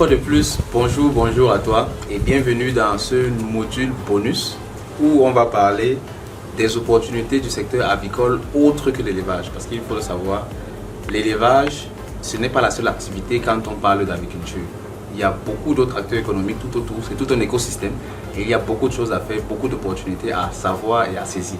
fois de plus, bonjour à toi et bienvenue dans ce module bonus où on va parler des opportunités du secteur avicole autre que l'élevage. Parce qu'il faut le savoir, l'élevage, ce n'est pas la seule activité quand on parle d'agriculture. Il y a beaucoup d'autres acteurs économiques tout autour, c'est tout un écosystème et il y a beaucoup de choses à faire, beaucoup d'opportunités à savoir et à saisir.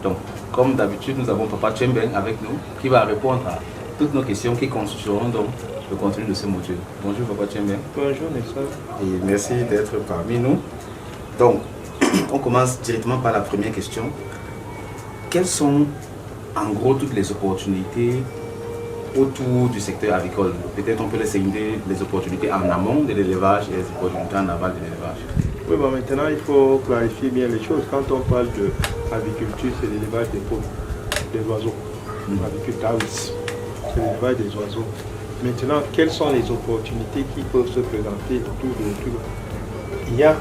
Donc, comme d'habitude, nous avons Papa Tchembeng avec nous qui va répondre à toutes nos questions qui constitueront donc le contenu de ce module. Bonjour Papa Tchembeng. Bonjour Nelson. Et merci d'être parmi nous. Donc, on commence directement par la première question. Quelles sont en gros toutes les opportunités autour du secteur avicole? Peut-être on peut les scinder les opportunités en amont de l'élevage et les opportunités en aval de l'élevage. Oui, bon, maintenant il faut clarifier bien les choses. Quand on parle d'aviculture, c'est l'élevage des poules, des oiseaux. Aviculture, c'est l'élevage des oiseaux. Maintenant, quelles sont les opportunités qui peuvent se présenter autour de tout? Il y a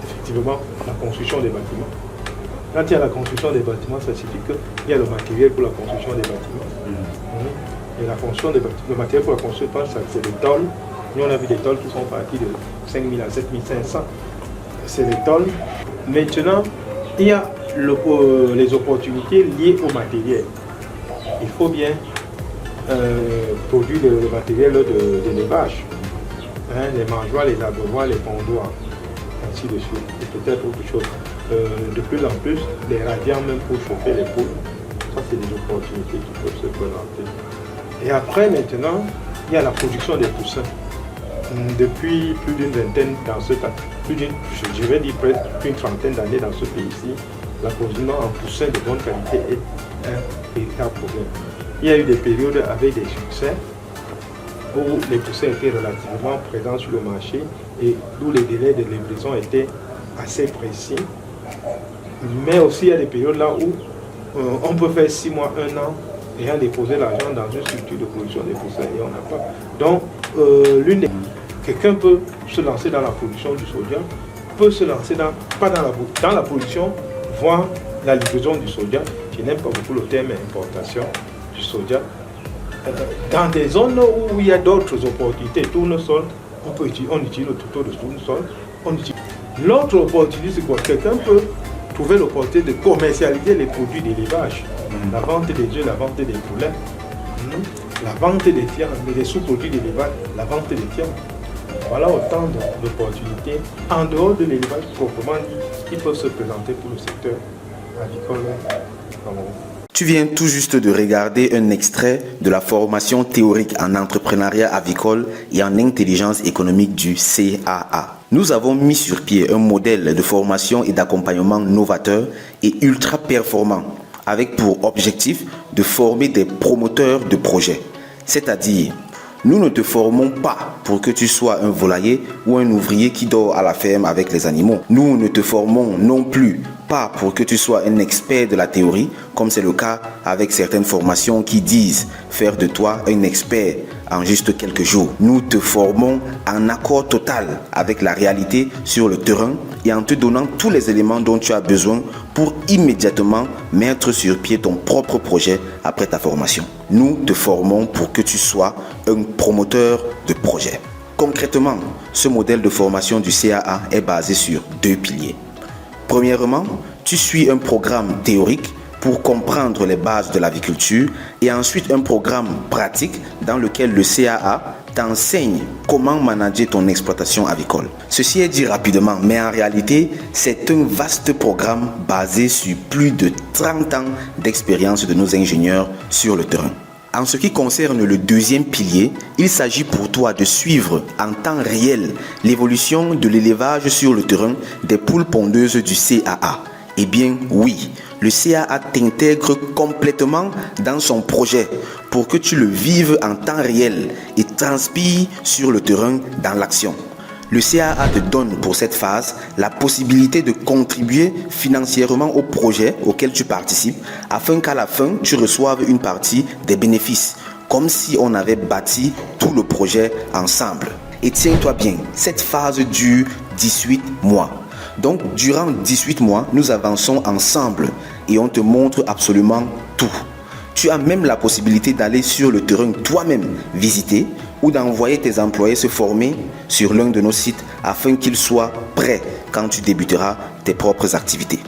effectivement la construction des bâtiments. Quand il y a la construction des bâtiments, ça signifie qu'il y a le matériel pour la construction des bâtiments. Et la construction des bâtiments, le matériel pour la construction, c'est les tôles. Nous, on a vu des tôles qui sont parties de 5 000 à 7 500. C'est les tôles. Maintenant, il y a les opportunités liées au matériel. Il faut bien produire le matériel d'élevage. Les mangeoires, les abreuvoirs, les pondoirs, ainsi de suite. Et peut-être autre chose. De plus en plus, les radiants même pour chauffer les poules. Ça, c'est des opportunités qui peuvent se présenter. Et après, maintenant, il y a la production des poussins. Depuis plus d'une vingtaine dans ce cas, je vais dire presque une trentaine d'années dans ce pays-ci, l'approvisionnement en poussins de bonne qualité est un véritable problème. Il y a eu des périodes avec des succès où les poussins étaient relativement présents sur le marché et où les délais de livraison étaient assez précis. Mais aussi il y a des périodes là où on peut faire 6 mois, 1 an ayant déposé l'argent dans une structure de production des poussins et on n'a pas. Donc quelqu'un peut se lancer dans la production du soja, peut se lancer dans la production, voire la livraison du soja. Je n'aime pas beaucoup le terme importation du soja. Dans des zones où il y a d'autres opportunités, tournesol, on utilise le tuto de tournesol. L'autre opportunité, c'est quoi? Quelqu'un peut trouver l'opportunité de commercialiser les produits d'élevage. La vente des œufs, la vente des poulets, la vente des tiers, des sous-produits d'élevage, la vente des tiers. Voilà autant d'opportunités en dehors de l'élevage proprement dit qui peuvent se présenter pour le secteur avicole. Tu viens tout juste de regarder un extrait de la formation théorique en entrepreneuriat avicole et en intelligence économique du CAA. Nous avons mis sur pied un modèle de formation et d'accompagnement novateur et ultra performant, avec pour objectif de former des promoteurs de projets. C'est-à-dire, nous ne te formons pas pour que tu sois un volailler ou un ouvrier qui dort à la ferme avec les animaux. Nous ne te formons non plus pas pour que tu sois un expert de la théorie, comme c'est le cas avec certaines formations qui disent faire de toi un expert en juste quelques jours. Nous te formons en accord total avec la réalité sur le terrain et en te donnant tous les éléments dont tu as besoin pour immédiatement mettre sur pied ton propre projet après ta formation. Nous te formons pour que tu sois un promoteur de projet. Concrètement, ce modèle de formation du CAA est basé sur 2 piliers. Premièrement, tu suis un programme théorique pour comprendre les bases de l'aviculture et ensuite un programme pratique dans lequel le CAA t'enseigne comment manager ton exploitation avicole. Ceci est dit rapidement, mais en réalité, c'est un vaste programme basé sur plus de 30 ans d'expérience de nos ingénieurs sur le terrain. En ce qui concerne le 2e pilier, il s'agit pour toi de suivre en temps réel l'évolution de l'élevage sur le terrain des poules pondeuses du CAA. Eh bien oui, le CAA t'intègre complètement dans son projet pour que tu le vives en temps réel et transpires sur le terrain dans l'action. Le CAA te donne pour cette phase la possibilité de contribuer financièrement au projet auquel tu participes afin qu'à la fin, tu reçoives une partie des bénéfices, comme si on avait bâti tout le projet ensemble. Et tiens-toi bien, cette phase dure 18 mois. Donc, durant 18 mois, nous avançons ensemble et on te montre absolument tout. Tu as même la possibilité d'aller sur le terrain toi-même visiter ou d'envoyer tes employés se former sur l'un de nos sites afin qu'ils soient prêts quand tu débuteras tes propres activités.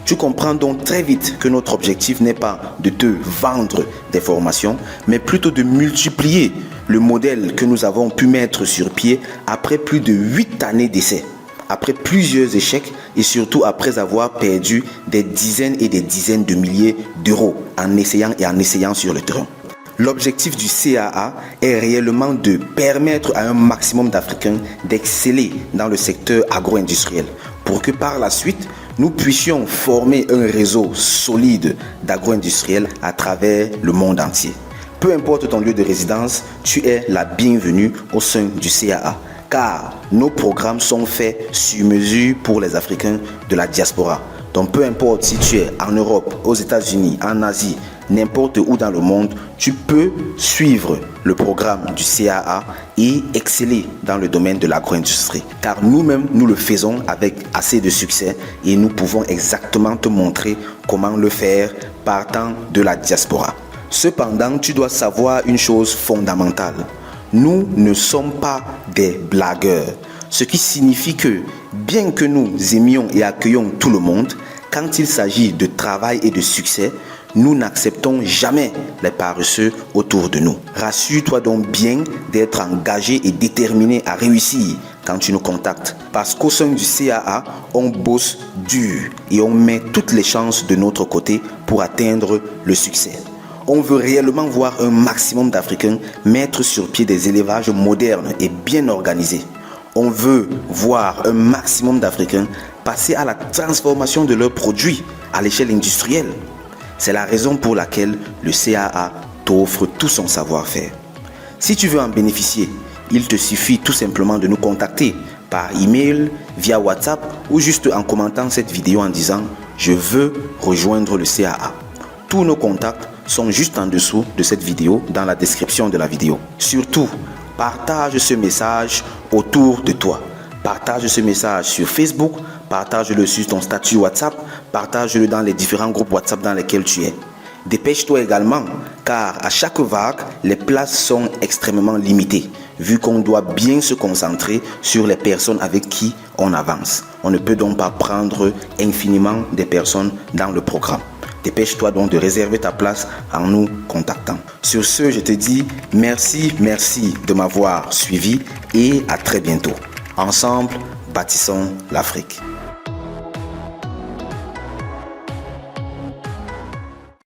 Tu comprends donc très vite que notre objectif n'est pas de te vendre des formations, mais plutôt de multiplier le modèle que nous avons pu mettre sur pied après plus de 8 années d'essai, après plusieurs échecs et surtout après avoir perdu des dizaines et des dizaines de milliers d'euros en essayant sur le terrain. L'objectif du CAA est réellement de permettre à un maximum d'Africains d'exceller dans le secteur agro-industriel pour que par la suite, nous puissions former un réseau solide d'agro-industriels à travers le monde entier. Peu importe ton lieu de résidence, tu es la bienvenue au sein du CAA, car nos programmes sont faits sur mesure pour les Africains de la diaspora. Donc peu importe si tu es en Europe, aux États-Unis, en Asie, n'importe où dans le monde, tu peux suivre le programme du CAA et exceller dans le domaine de l'agro-industrie. Car nous-mêmes, nous le faisons avec assez de succès et nous pouvons exactement te montrer comment le faire partant de la diaspora. Cependant, tu dois savoir une chose fondamentale. Nous ne sommes pas des blagueurs. Ce qui signifie que, bien que nous aimions et accueillons tout le monde, quand il s'agit de travail et de succès, nous n'acceptons jamais les paresseux autour de nous. Rassure-toi donc bien d'être engagé et déterminé à réussir quand tu nous contactes. Parce qu'au sein du CAA, on bosse dur et on met toutes les chances de notre côté pour atteindre le succès. On veut réellement voir un maximum d'Africains mettre sur pied des élevages modernes et bien organisés. On veut voir un maximum d'Africains passer à la transformation de leurs produits à l'échelle industrielle. C'est la raison pour laquelle le CAA t'offre tout son savoir-faire. Si tu veux en bénéficier, il te suffit tout simplement de nous contacter par email, via WhatsApp ou juste en commentant cette vidéo en disant « Je veux rejoindre le CAA ». Tous nos contacts sont juste en dessous de cette vidéo dans la description de la vidéo. Surtout, partage ce message autour de toi. Partage ce message sur Facebook, partage-le sur ton statut WhatsApp, partage-le dans les différents groupes WhatsApp dans lesquels tu es. Dépêche-toi également, car à chaque vague, les places sont extrêmement limitées, vu qu'on doit bien se concentrer sur les personnes avec qui on avance. On ne peut donc pas prendre infiniment des personnes dans le programme. Dépêche-toi donc de réserver ta place en nous contactant. Sur ce, je te dis merci de m'avoir suivi et à très bientôt. Ensemble, bâtissons l'Afrique.